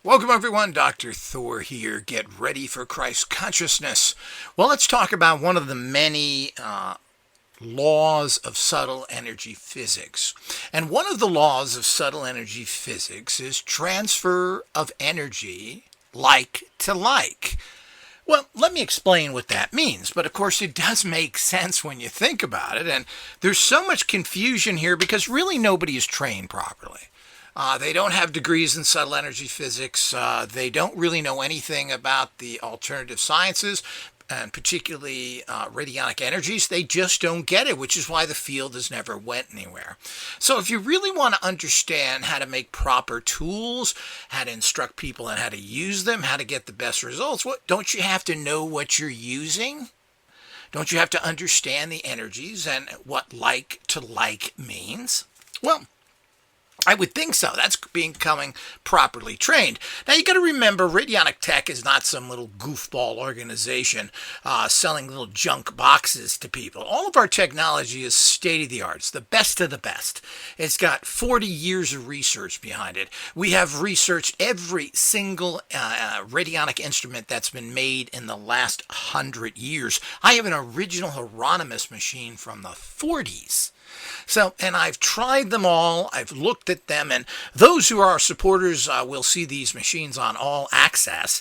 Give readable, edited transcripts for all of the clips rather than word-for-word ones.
Welcome everyone, Dr. Thor here. Get ready for Christ consciousness. Well, let's talk about one of the many laws of subtle energy physics. And one of the laws of subtle energy physics is transfer of energy like to like. Well, let me explain what that means, but of course it does make sense when you think about it, and there's so much confusion here because really nobody is trained properly. They don't have degrees in subtle energy physics. They don't really know anything about the alternative sciences, and particularly radionic energies. They just don't get it, which is why the field has never went anywhere. So if you really want to understand how to make proper tools, how to instruct people on how to use them, how to get the best results, don't you have to know what you're using? Don't you have to understand the energies and what like to like means? Well, I would think so. That's becoming properly trained. Now, you got to remember, Radionic Tech is not some little goofball organization selling little junk boxes to people. All of our technology is state-of-the-art. It's the best of the best. It's got 40 years of research behind it. We have researched every single radionic instrument that's been made in the last 100 years. I have an original Hieronymus machine from the 40s. So, and I've tried them all, I've looked at them, and those who are our supporters will see these machines on All Access,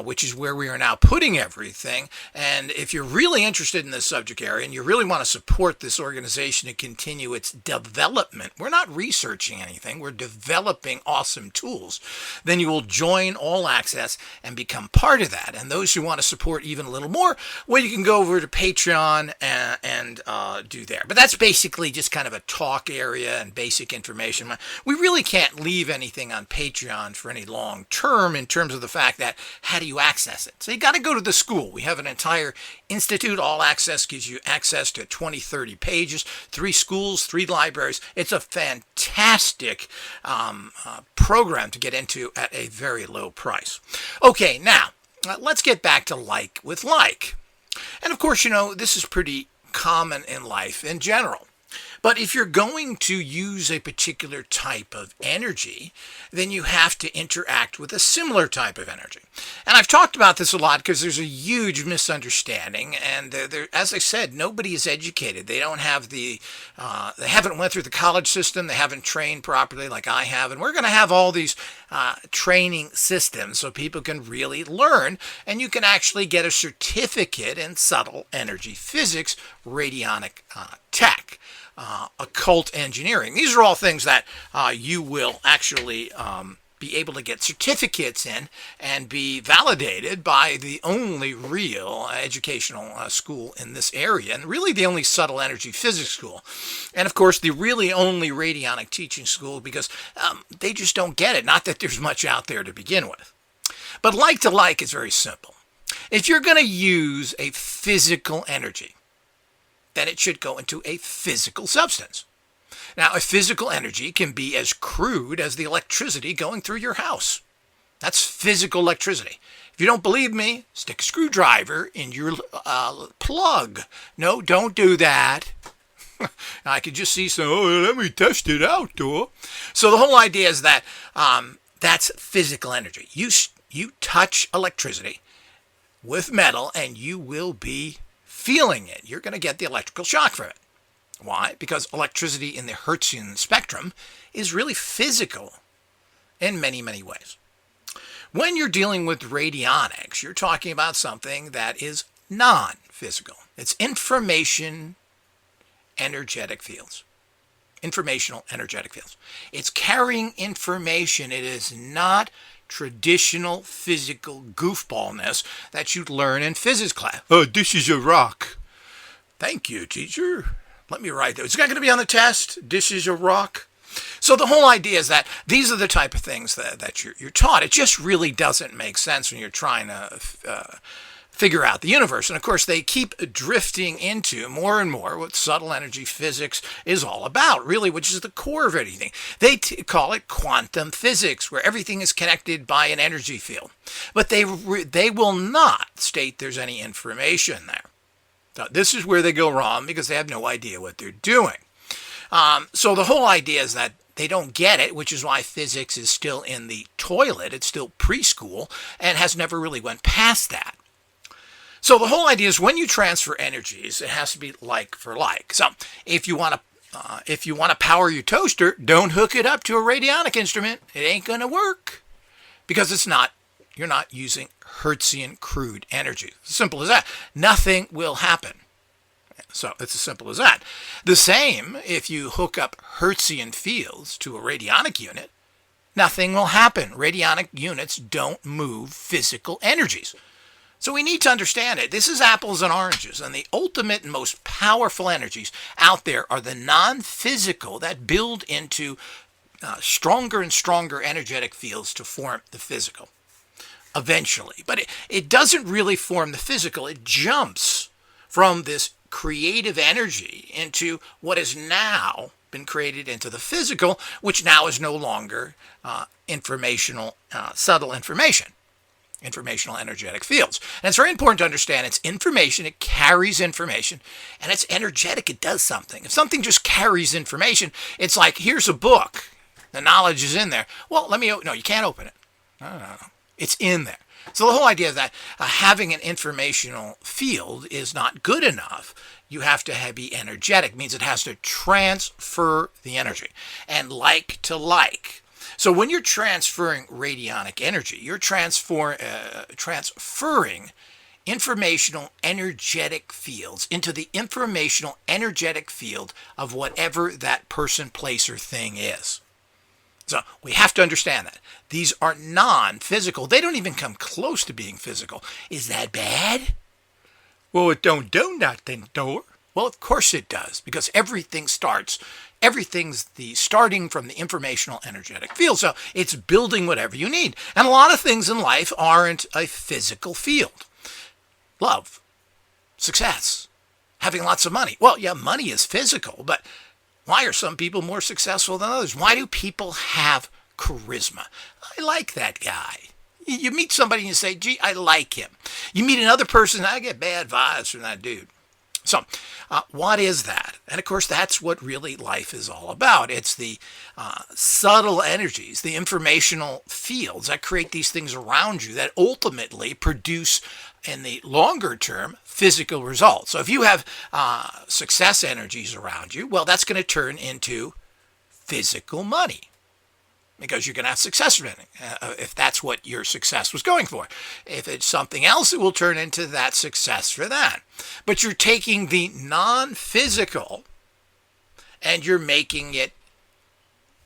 which is where we are now putting everything. And if you're really interested in this subject area and you really want to support this organization to continue its development, we're not researching anything, we're developing awesome tools, then you will join All Access and become part of that. And those who want to support even a little more, well, you can go over to Patreon and do there. But that's basically just kind of a talk area and basic information. We really can't leave anything on Patreon for any long term in terms of the fact that how do you access it? So you got to go to the school. We have an entire institute. All Access gives you access to 20, 30 pages, 3 schools, 3 libraries. It's a fantastic program to get into at a very low price. Okay, now let's get back to like with like. And of course, you know, this is pretty common in life in general. But if you're going to use a particular type of energy, then you have to interact with a similar type of energy. And I've talked about this a lot because there's a huge misunderstanding. And as I said, nobody is educated. They don't have they haven't went through the college system. They haven't trained properly like I have. And we're going to have all these training systems so people can really learn. And you can actually get a certificate in subtle energy physics, radionic tech. Occult engineering. These are all things that you will actually be able to get certificates in and be validated by the only real educational school in this area, and really the only subtle energy physics school. And of course, the really only radionic teaching school, because they just don't get it. Not that there's much out there to begin with. But like to like is very simple. If you're going to use a physical energy, then it should go into a physical substance. Now, a physical energy can be as crude as the electricity going through your house. That's physical electricity. If you don't believe me, stick a screwdriver in your plug. No, don't do that. I could just see let me test it out, though. So the whole idea is that that's physical energy. You touch electricity with metal and you will be feeling it. You're going to get the electrical shock from it. Why? Because electricity in the Hertzian spectrum is really physical in many, many ways. When you're dealing with radionics, you're talking about something that is non-physical. It's information energetic fields. Informational energetic fields. It's carrying information. It is not traditional physical goofballness that you'd learn in physics class. Oh, this is a rock. Thank you, teacher. Let me write that. Is that going to be on the test? This is a rock. So the whole idea is that these are the type of things that you're taught. It just really doesn't make sense when you're trying to figure out the universe. And of course, they keep drifting into more and more what subtle energy physics is all about, really, which is the core of anything. They call it quantum physics, where everything is connected by an energy field. But they will not state there's any information there. So this is where they go wrong because they have no idea what they're doing. So the whole idea is that they don't get it, which is why physics is still in the toilet. It's still preschool and has never really went past that. So the whole idea is when you transfer energies, it has to be like for like. So if you want to power your toaster, don't hook it up to a radionic instrument. It ain't going to work because you're not using Hertzian crude energy. Simple as that. Nothing will happen. So it's as simple as that. The same if you hook up Hertzian fields to a radionic unit, nothing will happen. Radionic units don't move physical energies. So we need to understand it. This is apples and oranges, and the ultimate and most powerful energies out there are the non-physical that build into stronger and stronger energetic fields to form the physical eventually. But it doesn't really form the physical. It jumps from this creative energy into what has now been created into the physical, which now is no longer subtle informational energetic fields. And it's very important to understand it's information, it carries information, and it's energetic, it does something. If something just carries information, it's like, here's a book, the knowledge is in there. Well, no, you can't open it. No. It's in there. So the whole idea is that having an informational field is not good enough. You have to be energetic. It means it has to transfer the energy. And like to like. So when you're transferring radionic energy, you're transferring informational energetic fields into the informational energetic field of whatever that person, place, or thing is. So we have to understand that. These are non-physical. They don't even come close to being physical. Is that bad? Well, it don't do nothing, door. Well, of course it does, because everything's the starting from the informational energetic field. So it's building whatever you need. And a lot of things in life aren't a physical field. Love, success, having lots of money. Well, yeah, money is physical, but why are some people more successful than others? Why do people have charisma? I like that guy. You meet somebody and you say, gee, I like him. You meet another person, I get bad vibes from that dude. So what is that? And of course, that's what really life is all about. It's the subtle energies, the informational fields that create these things around you that ultimately produce, in the longer term, physical results. So if you have success energies around you, well, that's going to turn into physical money, because you're going to have success if that's what your success was going for. If it's something else, it will turn into that success for that. But you're taking the non-physical and you're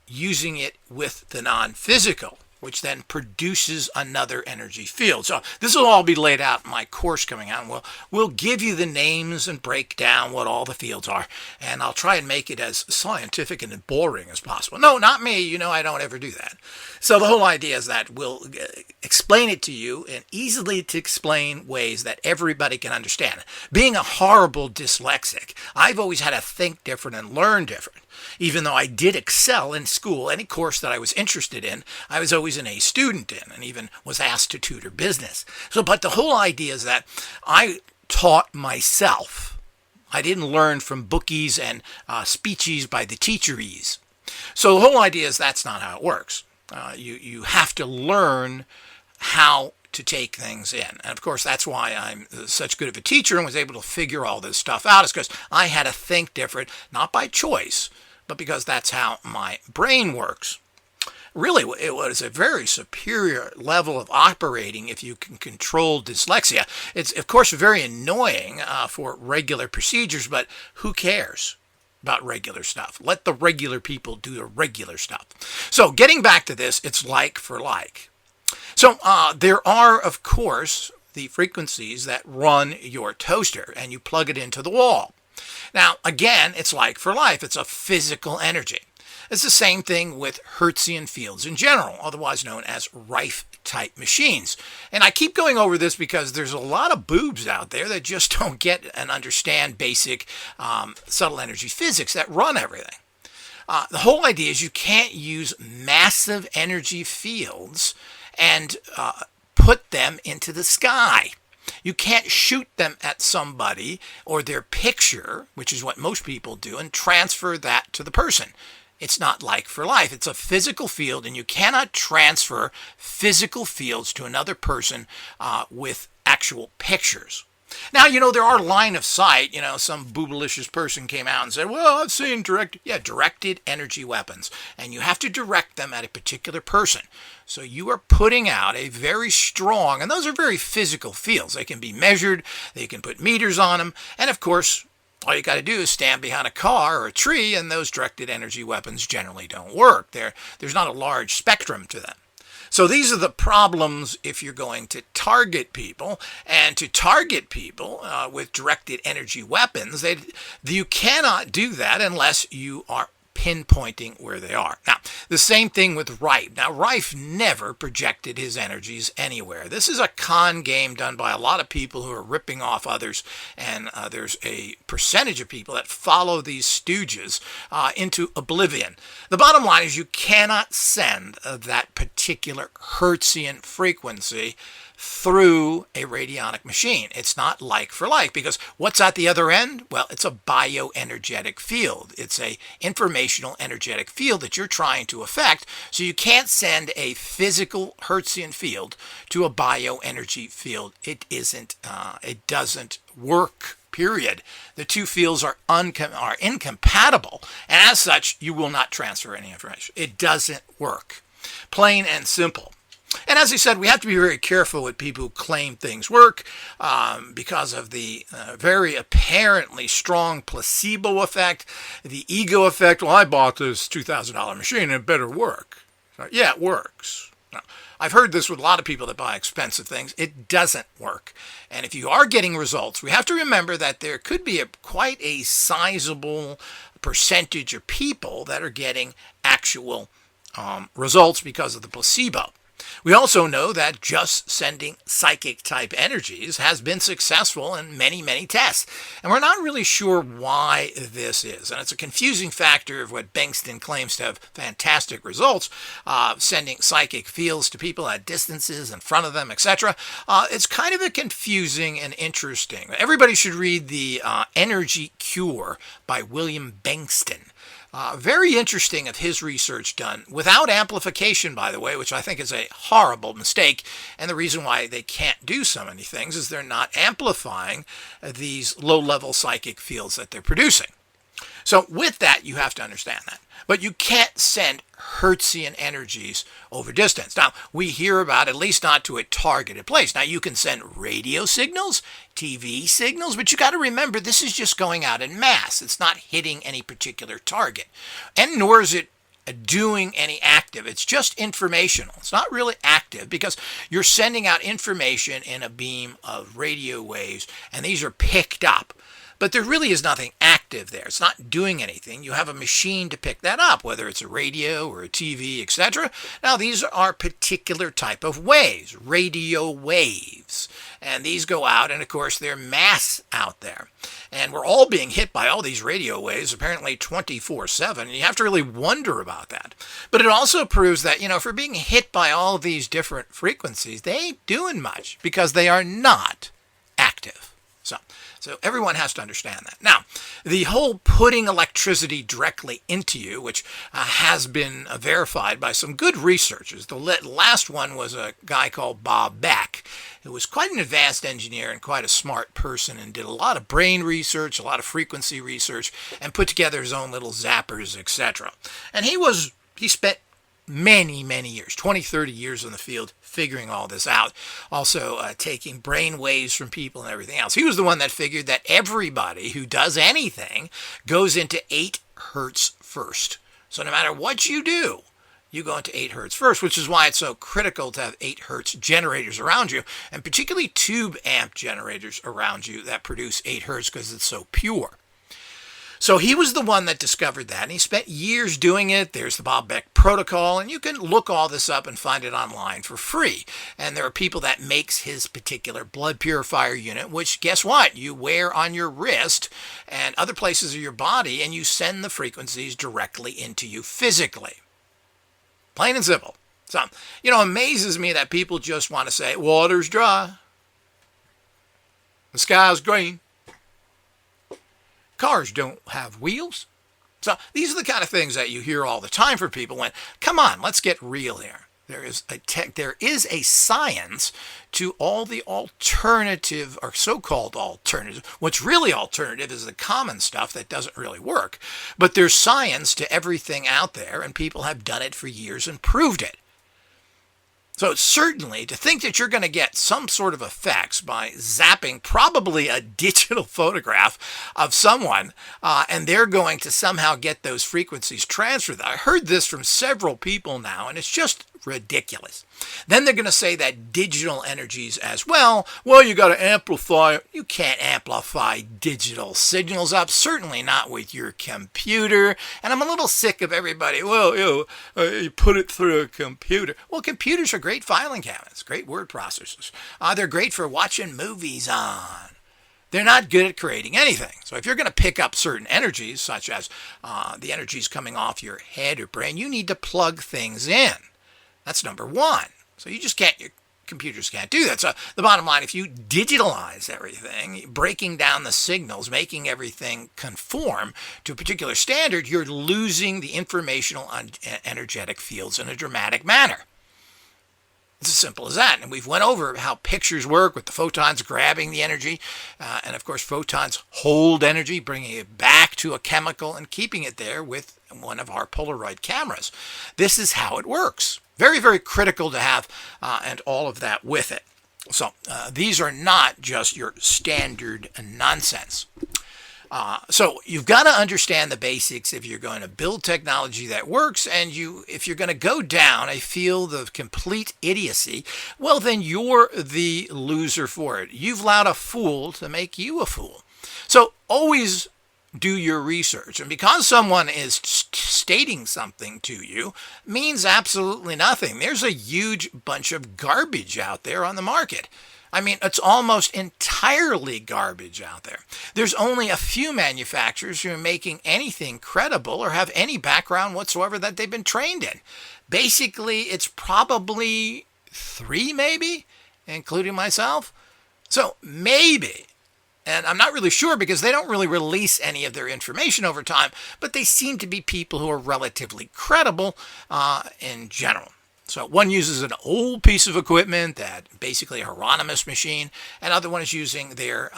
using it with the non-physical, which then produces another energy field. So this will all be laid out in my course coming out. And we'll give you the names and break down what all the fields are. And I'll try and make it as scientific and boring as possible. No, not me. You know I don't ever do that. So the whole idea is that we'll explain it to you in easily to explain ways that everybody can understand. Being a horrible dyslexic, I've always had to think different and learn different. Even though I did excel in school, any course that I was interested in, I was always an A student in, and even was asked to tutor business. So, but the whole idea is that I taught myself. I didn't learn from bookies and speeches by the teacheries. So the whole idea is that's not how it works. You have to learn how to take things in. And of course, that's why I'm such good of a teacher and was able to figure all this stuff out, is because I had to think different, not by choice, but because that's how my brain works. Really, it was a very superior level of operating if you can control dyslexia. It's, of course, very annoying for regular procedures, but who cares about regular stuff? Let the regular people do the regular stuff. So getting back to this, it's like for like. So there are, of course, the frequencies that run your toaster, and you plug it into the wall. Now, again, it's like for life. It's a physical energy. It's the same thing with Hertzian fields in general, otherwise known as Rife-type machines. And I keep going over this because there's a lot of boobs out there that just don't get and understand basic subtle energy physics that run everything. The whole idea is you can't use massive energy fields and put them into the sky. You can't shoot them at somebody or their picture, which is what most people do, and transfer that to the person. It's not like for life. It's a physical field, and you cannot transfer physical fields to another person with actual pictures. Now, there are line of sight. Some boobalicious person came out and said, well, I've seen directed energy weapons, and you have to direct them at a particular person. So you are putting out a very strong, and those are very physical fields. They can be measured, they can put meters on them, and of course, all you got to do is stand behind a car or a tree, and those directed energy weapons generally don't work. There's not a large spectrum to them. So these are the problems if you're going to target people. And to target people with directed energy weapons, you cannot do that unless you are pinpointing where they are. Now, the same thing with Rife. Now, Rife never projected his energies anywhere. This is a con game done by a lot of people who are ripping off others, and there's a percentage of people that follow these stooges into oblivion. The bottom line is you cannot send that particular Hertzian frequency through a radionic machine. It's not like for like, because what's at the other end? Well, it's a bioenergetic field. It's a informational energetic field that you're trying to affect, so you can't send a physical Hertzian field to a bioenergy field. It doesn't work. Period. The two fields are incompatible, and as such, you will not transfer any information. It doesn't work. Plain and simple. And as I said, we have to be very careful with people who claim things work because of the very apparently strong placebo effect, the ego effect. Well, I bought this $2,000 machine and it better work. So, yeah, it works. Now, I've heard this with a lot of people that buy expensive things. It doesn't work. And if you are getting results, we have to remember that there could be quite a sizable percentage of people that are getting actual results because of the placebo. We also know that just sending psychic-type energies has been successful in many, many tests. And we're not really sure why this is. And it's a confusing factor of what Bengtson claims to have fantastic results, sending psychic fields to people at distances in front of them, etc. It's kind of a confusing and interesting. Everybody should read The Energy Cure by William Bengtson. Very interesting of his research done without amplification, by the way, which I think is a horrible mistake. And the reason why they can't do so many things is they're not amplifying these low-level psychic fields that they're producing. So with that, you have to understand that. But you can't send Hertzian energies over distance. Now, we hear about, at least not to a targeted place. Now, you can send radio signals, TV signals, but you got to remember this is just going out in mass. It's not hitting any particular target. And nor is it doing any active. It's just informational. It's not really active because you're sending out information in a beam of radio waves, and these are picked up. But there really is nothing active there. It's not doing anything. You have a machine to pick that up, whether it's a radio or a TV, etc. Now, these are particular type of waves, radio waves. And these go out, and of course, they're mass out there. And we're all being hit by all these radio waves, apparently 24/7, and you have to really wonder about that. But it also proves that, if we're being hit by all these different frequencies, they ain't doing much because they are not active. So everyone has to understand that. Now, the whole putting electricity directly into you, which has been verified by some good researchers. The last one was a guy called Bob Beck, who was quite an advanced engineer and quite a smart person and did a lot of brain research, a lot of frequency research, and put together his own little zappers, etc. And he spent many, many years, 20, 30 years in the field, figuring all this out. Also taking brain waves from people and everything else. He was the one that figured that everybody who does anything goes into 8 hertz first. So no matter what you do, you go into 8 hertz first, which is why it's so critical to have 8 hertz generators around you, and particularly tube amp generators around you that produce 8 hertz because it's so pure. So he was the one that discovered that, and he spent years doing it. There's the Bob Beck protocol, and you can look all this up and find it online for free. And there are people that makes his particular blood purifier unit, which, guess what? You wear on your wrist and other places of your body, and you send the frequencies directly into you physically. Plain and simple. So, amazes me that people just want to say, water's dry, the sky's green. Cars don't have wheels. So these are the kind of things that you hear all the time from people when, come on, let's get real here. There is a science to all the alternative or so-called alternative. What's really alternative is the common stuff that doesn't really work. But there's science to everything out there, and people have done it for years and proved it. So certainly, to think that you're going to get some sort of effects by zapping probably a digital photograph of someone, and they're going to somehow get those frequencies transferred. I heard this from several people now, and it's just ridiculous. Then they're going to say that digital energies as well. Well, you got to amplify. You can't amplify digital signals up, certainly not with your computer. And I'm a little sick of everybody, well, you put it through a computer. Well, computers are great filing cabinets, great word processors. They're great for watching movies on. They're not good at creating anything. So if you're going to pick up certain energies, such as the energies coming off your head or brain, you need to plug things in. That's number one. So you just can't, your computers can't do that. So the bottom line, if you digitalize everything, breaking down the signals, making everything conform to a particular standard, you're losing the informational and energetic fields in a dramatic manner. It's as simple as that. And we've went over how pictures work with the photons grabbing the energy. And of course, photons hold energy, bringing it back to a chemical and keeping it there with one of our Polaroid cameras. This is how it works. Very, very critical to have and all of that with it. So these are not just your standard nonsense. So you've got to understand the basics if you're going to build technology that works, and if you're going to go down a field of complete idiocy, well, then you're the loser for it. You've allowed a fool to make you a fool. So always do your research. And because someone is stating something to you means absolutely nothing. There's a huge bunch of garbage out there on the market. I mean, it's almost entirely garbage out there. There's only a few manufacturers who are making anything credible or have any background whatsoever that they've been trained in. Basically, it's probably 3 maybe, including myself. So maybe. And I'm not really sure because they don't really release any of their information over time, but they seem to be people who are relatively credible in general. So one uses an old piece of equipment, that basically a Hieronymus machine, and other one is using their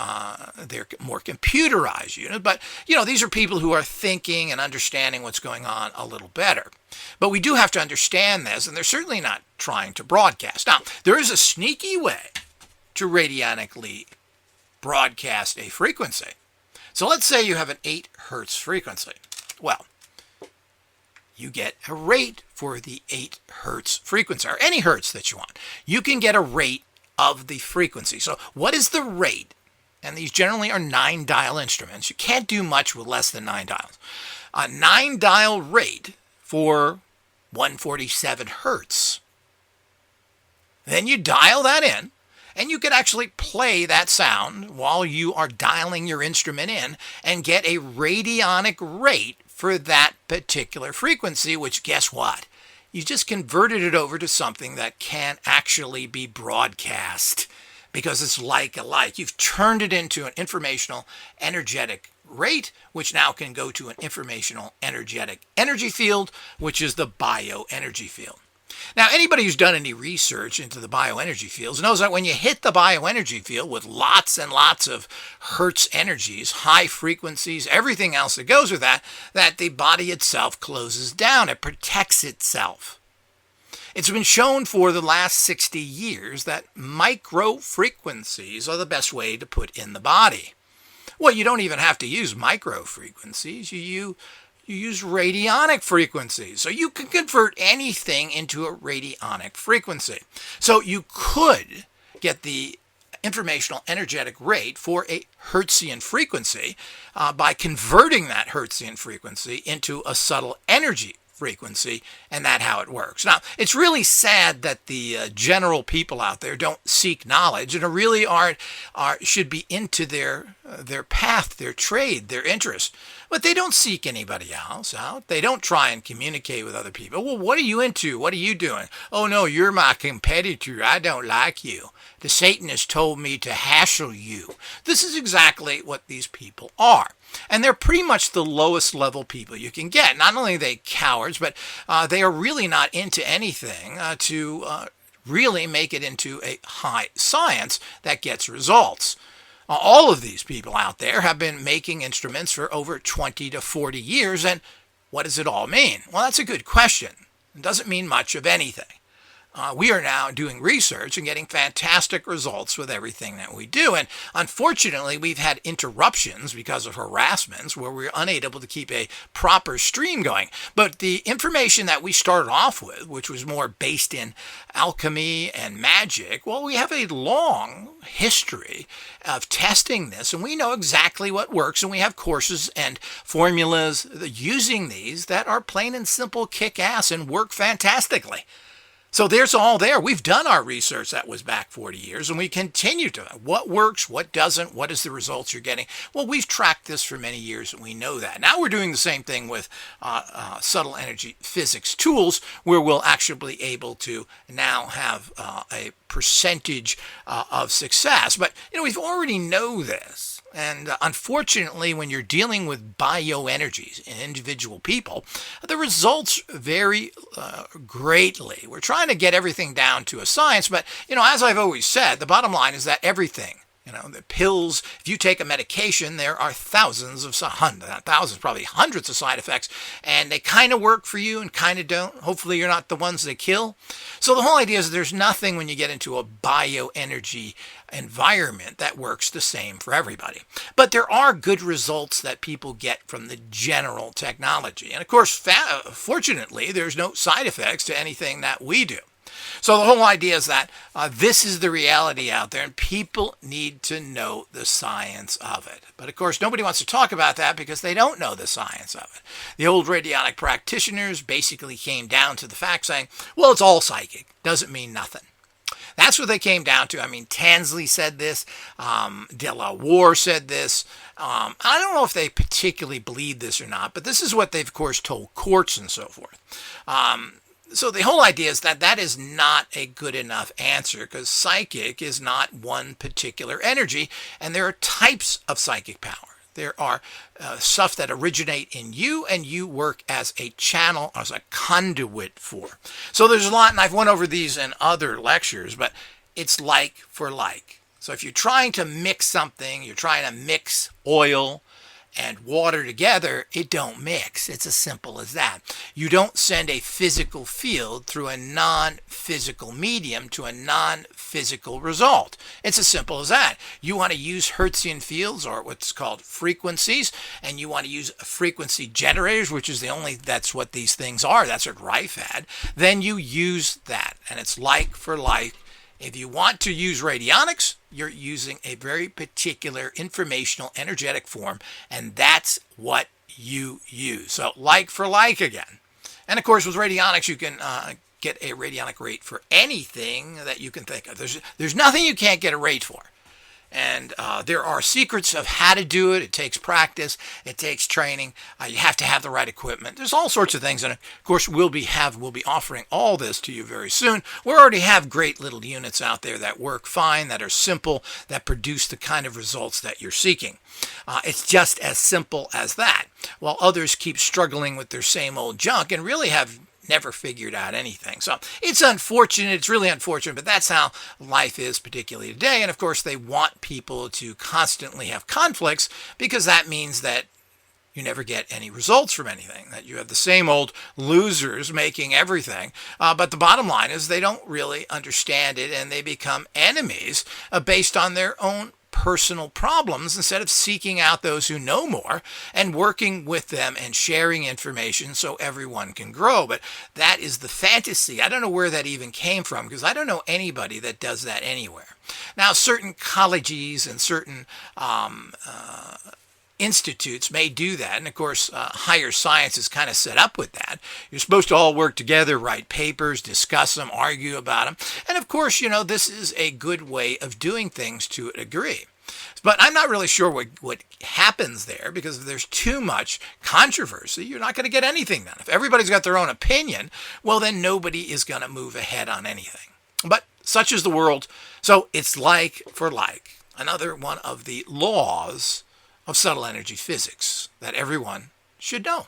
more computerized unit. But, these are people who are thinking and understanding what's going on a little better. But we do have to understand this, and they're certainly not trying to broadcast. Now, there is a sneaky way to radionically broadcast a frequency. So let's say you have an 8 hertz frequency. Well, you get a rate for the 8 hertz frequency, or any hertz that you want. You can get a rate of the frequency. So what is the rate? And these generally are 9-dial instruments. You can't do much with less than 9 dials. A 9-dial rate for 147 hertz. Then you dial that in, and you could actually play that sound while you are dialing your instrument in and get a radionic rate for that particular frequency, which, guess what? You just converted it over to something that can actually be broadcast because it's like alike. You've turned it into an informational energetic rate, which now can go to an informational energetic energy field, which is the bioenergy field. Now, anybody who's done any research into the bioenergy fields knows that when you hit the bioenergy field with lots and lots of hertz energies, high frequencies, everything else that goes with that the body itself closes down. It protects itself. It's been shown for the last 60 years that micro frequencies are the best way to put in the body. Well, you don't even have to use micro frequencies. You use radionic frequencies. So you can convert anything into a radionic frequency. So you could get the informational energetic rate for a Hertzian frequency by converting that Hertzian frequency into a subtle energy frequency, and that's how it works. Now, it's really sad that the general people out there don't seek knowledge and really should be into their path, their trade, their interest. But they don't seek anybody else out. They don't try and communicate with other people. Well, what are you into? What are you doing? Oh, no, you're my competitor. I don't like you. The Satanist told me to hassle you. This is exactly what these people are. And they're pretty much the lowest level people you can get. Not only are they cowards, but they are really not into anything to really make it into a high science that gets results. All of these people out there have been making instruments for over 20 to 40 years, and what does it all mean? Well, that's a good question. It doesn't mean much of anything. We are now doing research and getting fantastic results with everything that we do. And unfortunately, we've had interruptions because of harassments where we're unable to keep a proper stream going. But the information that we started off with, which was more based in alchemy and magic, well, we have a long history of testing this, and we know exactly what works, and we have courses and formulas using these that are plain and simple kick-ass and work fantastically. So there's all there. We've done our research that was back 40 years, and we continue to. What works, what doesn't, what is the results you're getting? Well, we've tracked this for many years, and we know that. Now we're doing the same thing with subtle energy physics tools, where we'll actually be able to now have a percentage of success. But, we've already know this. And unfortunately, when you're dealing with bioenergies in individual people, the results vary greatly. We're trying to get everything down to a science, but, as I've always said, the bottom line is that everything, the pills, if you take a medication, there are probably hundreds of side effects, and they kind of work for you and kind of don't. Hopefully you're not the ones that kill. So the whole idea is there's nothing when you get into a bioenergy environment that works the same for everybody. But there are good results that people get from the general technology. And of course, fortunately, there's no side effects to anything that we do. So the whole idea is that this is the reality out there, and people need to know the science of it. But of course, nobody wants to talk about that because they don't know the science of it. The old radionic practitioners basically came down to the fact saying, well, it's all psychic. Doesn't mean nothing. That's what they came down to. Tansley said this. De La Warr said this. I don't know if they particularly believe this or not, but this is what they've, of course, told courts and so forth. So the whole idea is that that is not a good enough answer because psychic is not one particular energy, and there are types of psychic power. There are stuff that originate in you and you work as a channel, as a conduit for. So there's a lot, and I've went over these in other lectures, but it's like for like. So if you're trying to mix something, you're trying to mix oil and water together, it don't mix. It's as simple as that. You don't send a physical field through a non-physical medium to a non-physical result. It's as simple as that. You want to use Hertzian fields, or what's called frequencies, and you want to use frequency generators, which is that's what these things are. That's what Rife had. Then you use that, and it's like for like. If you want to use radionics, you're using a very particular informational energetic form, and that's what you use. So like for like again. And of course, with radionics, you can get a radionic rate for anything that you can think of. There's nothing you can't get a rate for. And there are secrets of how to do it. It takes practice. It takes training. You have to have the right equipment. There's all sorts of things. And of course, we'll be offering all this to you very soon. We already have great little units out there that work fine, that are simple, that produce the kind of results that you're seeking. It's just as simple as that. While others keep struggling with their same old junk and really have never figured out anything. So it's unfortunate. It's really unfortunate, but that's how life is, particularly today. And of course, they want people to constantly have conflicts because that means that you never get any results from anything, that you have the same old losers making everything. But the bottom line is they don't really understand it, and they become enemies based on their own personal problems instead of seeking out those who know more and working with them and sharing information so everyone can grow. But that is the fantasy. I don't know where that even came from because I don't know anybody that does that anywhere. Now, certain colleges and certain institutes may do that, and of course higher science is kind of set up with that. You're supposed to all work together, write papers, discuss them, argue about them, and of course this is a good way of doing things to a degree. But I'm not really sure what happens there, because if there's too much controversy, you're not going to get anything done. If everybody's got their own opinion, well, then nobody is going to move ahead on anything. But such is the world, so it's like for like. Another one of the laws of subtle energy physics that everyone should know.